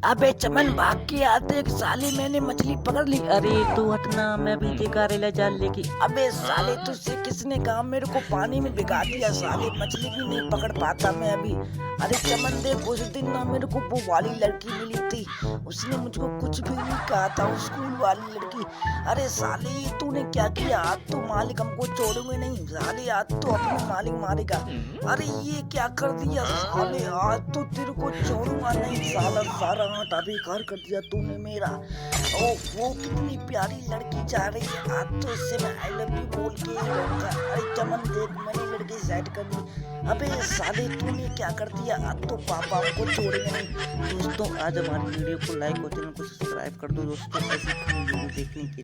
अबे चमन भाग के आते एक साले मैंने मछली पकड़ ली। अरे तू हटना, मैं भी तेरा जाल लेके। अबे साले तुझसे किसने कहा मेरे को पानी में भिगा दिया, साले मछली भी नहीं पकड़ पाता मैं अभी। अरे चमन देख उस दिन ना मेरे को वो वाली लड़की मिली थी, उसने मुझको कुछ भी नहीं कहा था, वो स्कूल वाली लड़की। अरे साले तूने क्या किया, आज तो मालिक हमको छोड़ोगे नहीं साले, आज तो अपने मालिक मारेगा। अरे ये क्या कर दिया साले, आज तो तेरे को छोड़ूंगा नहीं साला, सारा आटा बेकार कर दिया तूने मेरा। ओ वो कितनी प्यारी लड़की जा रही है, आज तो इससे मैं आई लव यू बोल के ही रहूंगा। अरे चमन देख मैंने लड़की सेट कर दी। अबे साले तूने क्या कर दिया, आज तो पापा हमको छोड़ेंगे नहीं। दोस्तों आज हमारी वीडियो को लाइक और चैनल को सब्सक्राइब कर दो दोस्तों, ऐसी वीडियो देखने के लिए।